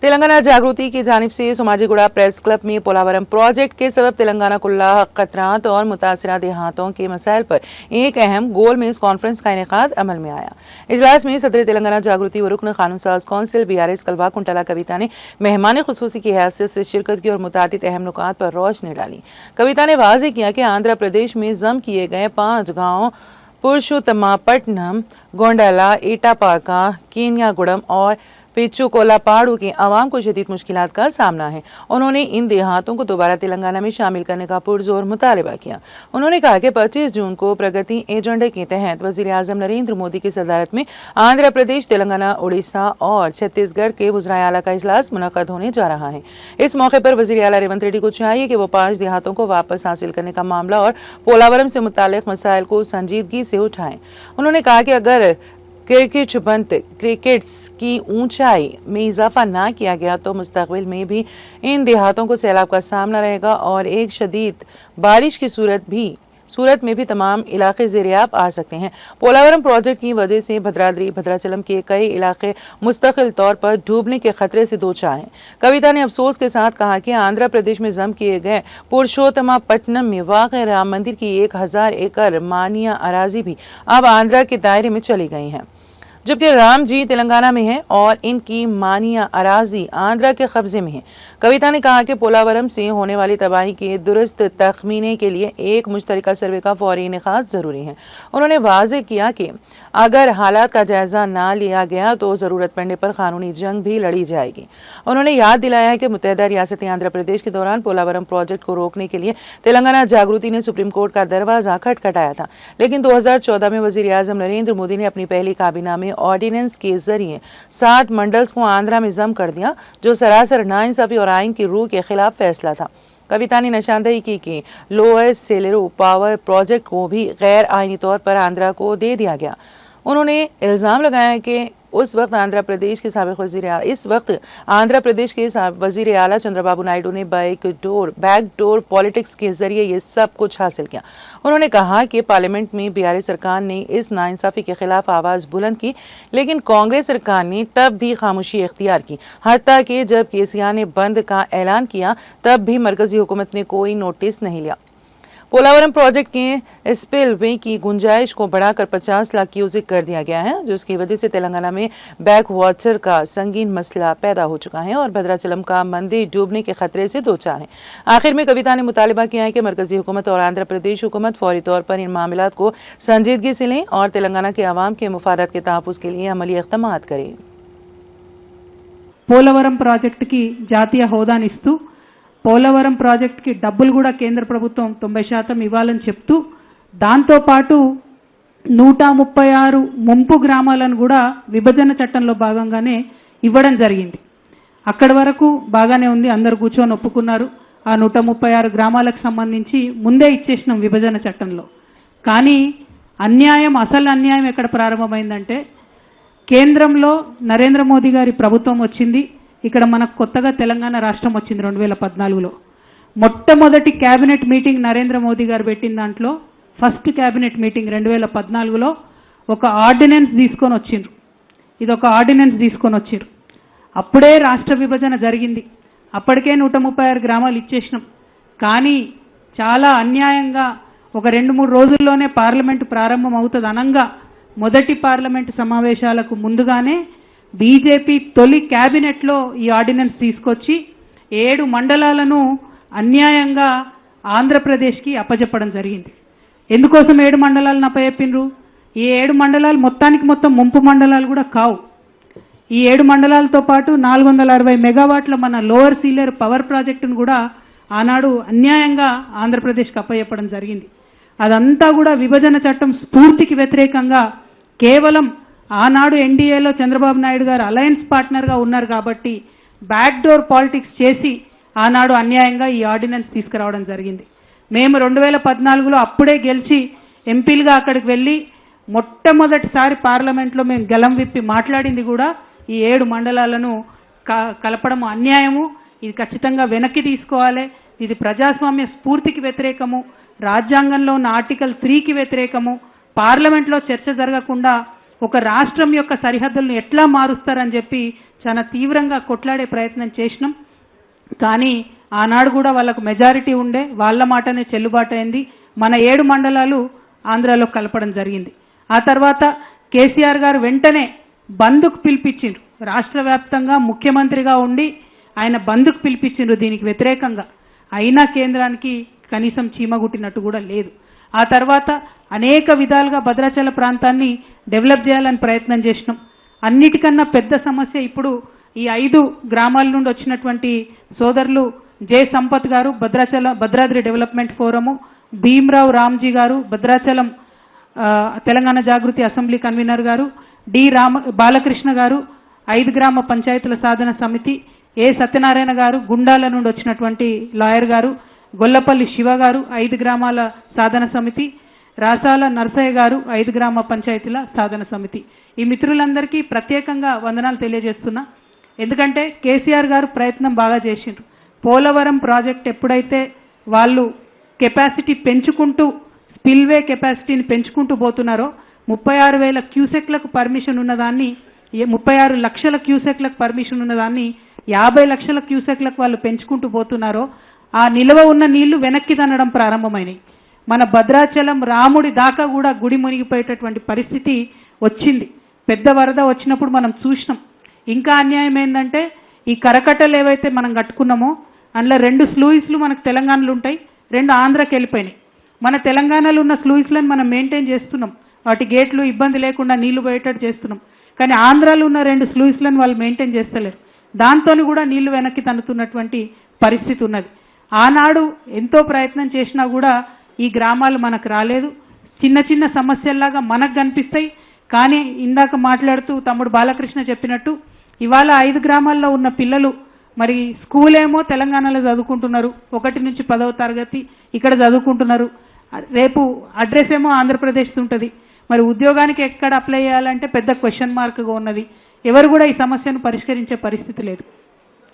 तेलंगाना जागृति की जानिब से सोमाजीगुड़ा प्रेस क्लब में पोलावरम प्रोजेक्ट के सबब तेलंगाना कुल्ला खतरात और मुतासरा देहातों के मसाइल पर एक अहम गोल मेज कॉन्फ्रेंस का इनेकाद अमल में आया। इजलास में सदर तेलंगाना जागृति व रुकन कानून साज कौंसिल BRS कलवा कुंटला कविता ने मेहमान खुसूसी की हैसियत से शिरकत की और मुतादिद अहम नुकात पर रोशनी डाली। कविता ने वाज़ेह किया कि आंध्र प्रदेश में जम किए गए 5 गाँव पुरुषोत्तमापट्टनम, गोंडला, एटापाका, केनियागुड़म और पिच्चुकोलापाड़ू के अवाम को शदीद मुश्किलात का सामना है। उन्होंने इन देहातों को दोबारा तेलंगाना में शामिल करने का पुरजोर मुतालबा किया। उन्होंने कहा कि 25 जून को प्रगति एजेंडे के तहत वज़ीर आज़म नरेंद्र मोदी की सदारत में आंध्र प्रदेश, तेलंगाना, उड़ीसा और छत्तीसगढ़ के वज़राए आला का इजलास मुनक़द होने जा रहा है। इस मौके पर वज़ीर आला रेवंत रेड्डी को चाहिए कि वो 5 देहातों को वापस हासिल करने का मामला और पोलावरम से मुताल्लिक़ मसाइल को संजीदगी से उठाएं। उन्होंने कहा कि अगर क्रिकेट्स की ऊंचाई में इजाफा ना किया गया तो मुस्तक़बिल में भी इन देहातों को सैलाब का सामना रहेगा और एक शदीद बारिश की सूरत में भी तमाम इलाके ज़ेर-ए-आब आ सकते हैं। पोलावरम प्रोजेक्ट की वजह से भद्राद्री भद्राचलम के कई इलाके मुस्तकिल तौर पर डूबने के खतरे से दो चार हैं। कविता ने अफसोस के साथ कहा कि आंध्र प्रदेश में जम किए गए पुरुषोत्तमापट्टनम में वाक़ राम मंदिर की 1000 एकड़ मानिया अराजी भी अब आंध्र के दायरे में चली गई हैं, जबकि राम जी तेलंगाना में है और इनकी मानिया अराजी आंध्र के कब्जे में है। कविता ने कहा कि पोलावरम से होने वाली तबाही के दुरुस्त तखमीने के लिए एक मुश्तरका सर्वे का फौरी इनेकाद जरूरी है। उन्होंने वाज़ेह किया कि अगर हालात का जायजा ना लिया गया तो जरूरत पड़ने पर कानूनी जंग भी लड़ी जाएगी। उन्होंने याद दिलाया है कि मुत्तहिदा रियासत आंध्र प्रदेश के दौरान पोलावरम प्रोजेक्ट को रोकने के लिए तेलंगाना जागृति ने सुप्रीम कोर्ट का दरवाजा खटखटाया था, लेकिन 2014 में वज़ीर आज़म नरेंद्र मोदी ने अपनी पहली काबीना में ऑर्डिनेंस के जरिए 7 मंडल्स को आंध्रा में जम कर दिया, जो सरासर नाइंसाफी और आइन की रूह के खिलाफ फैसला था। कविता ने निशानदेही की कि लोअर सेलेरो पावर प्रोजेक्ट को भी गैर आइनी तौर पर आंध्रा को दे दिया गया। उन्होंने इल्ज़ाम लगाया कि उस वक्त आंध्र प्रदेश के साबिक़ वज़ीर आला चंद्रबाबू नायडू ने बैकडोर पॉलिटिक्स के जरिए ये सब कुछ हासिल किया। उन्होंने कहा कि पार्लियामेंट में BRS सरकार ने इस नाइंसाफ़ी के खिलाफ आवाज़ बुलंद की, लेकिन कांग्रेस सरकार ने तब भी खामोशी इख्तियार की। हत्ता कि जब KCR ने बंद का ऐलान किया तब भी मरकज़ी हुकूमत ने कोई नोटिस नहीं लिया। पोलावरम प्रोजेक्ट के स्पिलवे की गुंजाइश को बढ़ाकर 50 लाख क्यूसिक कर दिया गया है, जिसकी वजह से तेलंगाना में बैक वाटर का संगीन मसला पैदा हो चुका है और भद्राचलम का मंदिर डूबने के खतरे से दो चार है। आखिर में कविता ने मुतालबा किया है कि मरकजी हुकूमत और आंध्र प्रदेश हुकूमत फौरी तौर पर इन मामलात को संजीदगी से लें और तेलंगाना के अवाम के मुफादात के तहफ़्फ़ुज़ के लिए अमली इक़दामात करें। पोलावरम प्राजेक्ट की जातीय హోదానిస్తూ పోలవరం ప్రాజెక్టుకి డబ్బులు కూడా కేంద్ర ప్రభుత్వం 90% ఇవ్వాలని చెప్తూ దాంతో పాటు 136 ముంపు గ్రామాలను కూడా విభజన చట్టంలో భాగంగానే ఇవ్వడం జరిగింది। అక్కడ వరకు బాగానే ఉంది, అందరూ కూర్చొని ఒప్పుకున్నారు। ఆ 136 గ్రామాలకు సంబంధించి ముందే ఇచ్చేసినాం విభజన చట్టంలో। కానీ అసలు అన్యాయం ఎక్కడ ప్రారంభమైందంటే కేంద్రంలో నరేంద్ర మోదీ గారి ప్రభుత్వం వచ్చింది, ఇక్కడ మనకు కొత్తగా తెలంగాణ రాష్ట్రం వచ్చింది 2014లో। మొట్టమొదటి కేబినెట్ మీటింగ్ నరేంద్ర మోదీ గారు పెట్టిన దాంట్లో ఫస్ట్ కేబినెట్ మీటింగ్ 2014లో ఒక ఆర్డినెన్స్ తీసుకొని వచ్చిండ్రు। ఇది ఒక ఆర్డినెన్స్ తీసుకొని వచ్చిండ్రు। అప్పుడే రాష్ట్ర విభజన జరిగింది, అప్పటికే 136 గ్రామాలు ఇచ్చేసినాం। కానీ చాలా అన్యాయంగా ఒక 2-3 రోజుల్లోనే పార్లమెంటు ప్రారంభం అవుతుంది అనంగా మొదటి పార్లమెంటు సమావేశాలకు ముందుగానే బీజేపీ తొలి క్యాబినెట్లో ఈ ఆర్డినెన్స్ తీసుకొచ్చి 7 మండలాలను అన్యాయంగా ఆంధ్రప్రదేశ్కి అప్పజెప్పడం జరిగింది। ఎందుకోసం 7 మండలాలను అప్పజెప్పినరు? ఈ 7 మండలాలు మొత్తం ముంపు మండలాలు కూడా కావు। ఈ 7 మండలాలతో పాటు 460 మెగావాట్ల మన లోవర్ సీలేరు పవర్ ప్రాజెక్టును కూడా ఆనాడు అన్యాయంగా ఆంధ్రప్రదేశ్కి అప్పజెప్పడం జరిగింది। అదంతా కూడా విభజన చట్టం స్ఫూర్తికి వ్యతిరేకంగా కేవలం ఆనాడు ఎన్డీఏలో చంద్రబాబు నాయుడు గారు అలయన్స్ పార్ట్నర్గా ఉన్నారు కాబట్టి బ్యాక్డోర్ పాలిటిక్స్ చేసి ఆనాడు అన్యాయంగా ఈ ఆర్డినెన్స్ తీసుకురావడం జరిగింది। మేము 2014లో అప్పుడే గెలిచి ఎంపీలుగా అక్కడికి వెళ్ళి మొట్టమొదటిసారి పార్లమెంట్లో మేము గలం విప్పి మాట్లాడింది కూడా ఈ 7 మండలాలను కలపడం అన్యాయము, ఇది ఖచ్చితంగా వెనక్కి తీసుకోవాలి, ఇది ప్రజాస్వామ్య స్ఫూర్తికి వ్యతిరేకము, రాజ్యాంగంలో ఉన్న ఆర్టికల్ 3కి వ్యతిరేకము, పార్లమెంట్లో చర్చ జరగకుండా ఒక రాష్ట్రం యొక్క సరిహద్దులను ఎట్లా మారుస్తారని చెప్పి చాలా తీవ్రంగా కొట్లాడే ప్రయత్నం చేసినాం. కానీ ఆనాడు కూడా వాళ్ళకు మెజారిటీ ఉండే, వాళ్ళ మాటనే చెల్లుబాటు అయింది. మన 7 మండలాలు ఆంధ్రాలో కలపడం జరిగింది. ఆ తర్వాత కేసీఆర్ గారు వెంటనే బంద్కు పిలిపించిండ్రు. రాష్ట్ర వ్యాప్తంగా ముఖ్యమంత్రిగా ఉండి ఆయన బంద్కు పిలిపించిండ్రు దీనికి వ్యతిరేకంగా. అయినా కేంద్రానికి కనీసం చీమగుట్టినట్టు కూడా లేదు. ఆ తర్వాత అనేక విధాలుగా భద్రాచల ప్రాంతాన్ని డెవలప్ చేయాలని ప్రయత్నం చేసినాం. అన్నిటికన్నా పెద్ద సమస్య ఇప్పుడు ఈ 5 గ్రామాల నుండి వచ్చినటువంటి సోదరులు జె సంపత్ గారు భద్రాద్రి డెవలప్మెంట్ ఫోరము, భీమ్రావు రామ్జీ గారు భద్రాచలం తెలంగాణ జాగృతి అసెంబ్లీ కన్వీనర్ గారు, డి బాలకృష్ణ గారు 5 గ్రామ పంచాయతీల సాధన సమితి, ఏ సత్యనారాయణ గారు గుండాల నుండి వచ్చినటువంటి లాయర్ గారు, గొల్లపల్లి శివ గారు 5 గ్రామాల సాధన సమితి, రాసాల నర్సయ్య గారు 5 గ్రామ పంచాయతీల సాధన సమితి. ఈ మిత్రులందరికీ ప్రత్యేకంగా వందనాలు తెలియజేస్తున్నా. ఎందుకంటే కేసీఆర్ గారు ప్రయత్నం బాగా చేసిండ్రు. పోలవరం ప్రాజెక్ట్ ఎప్పుడైతే వాళ్ళు కెపాసిటీ పెంచుకుంటూ స్పిల్వే కెపాసిటీని పెంచుకుంటూ పోతున్నారో 36,000 క్యూసెక్లకు పర్మిషన్ ఉన్నదాన్ని 36 లక్షల క్యూసెక్లకు పర్మిషన్ ఉన్నదాన్ని 50 లక్షల క్యూసెక్లకు వాళ్ళు పెంచుకుంటూ పోతున్నారో ఆ నిల్వ ఉన్న నీళ్లు వెనక్కి తన్నడం ప్రారంభమైనాయి. మన భద్రాచలం రాముడి దాకా కూడా గుడి మునిగిపోయేటటువంటి పరిస్థితి వచ్చింది. పెద్ద వరద వచ్చినప్పుడు మనం చూసినాం. ఇంకా అన్యాయం ఏంటంటే ఈ కరకట్టలు ఏవైతే మనం కట్టుకున్నామో అందులో 2 స్లూయిస్లు మనకు తెలంగాణలో ఉంటాయి, 2 ఆంధ్రాకి వెళ్ళిపోయినాయి. మన తెలంగాణలో ఉన్న స్లూయిస్లను మనం మెయింటైన్ చేస్తున్నాం, వాటి గేట్లు ఇబ్బంది లేకుండా నీళ్లు పోయేటట్టు చేస్తున్నాం. కానీ ఆంధ్రాలో ఉన్న 2 స్లూయిస్లను వాళ్ళు మెయింటైన్ చేస్తలేరు. దాంతో కూడా నీళ్లు వెనక్కి తన్నుతున్నటువంటి పరిస్థితి ఉన్నది. ఆనాడు ఎంతో ప్రయత్నం చేసినా కూడా ఈ గ్రామాలు మనకు రాలేదు. చిన్న చిన్న సమస్యల్లాగా మనకు కనిపిస్తాయి. కానీ ఇందాక మాట్లాడుతూ తమ్ముడు బాలకృష్ణ చెప్పినట్టు ఇవాళ 5 గ్రామాల్లో ఉన్న పిల్లలు మరి స్కూల్ ఏమో తెలంగాణలో చదువుకుంటున్నారు, 1 నుంచి 10వ తరగతి ఇక్కడ చదువుకుంటున్నారు. రేపు అడ్రస్ ఏమో ఆంధ్రప్రదేశ్ ఉంటుంది. మరి ఉద్యోగానికి ఎక్కడ అప్లై చేయాలంటే పెద్ద క్వశ్చన్ మార్క్గా ఉన్నది. ఎవరు కూడా ఈ సమస్యను పరిష్కరించే పరిస్థితి లేదు.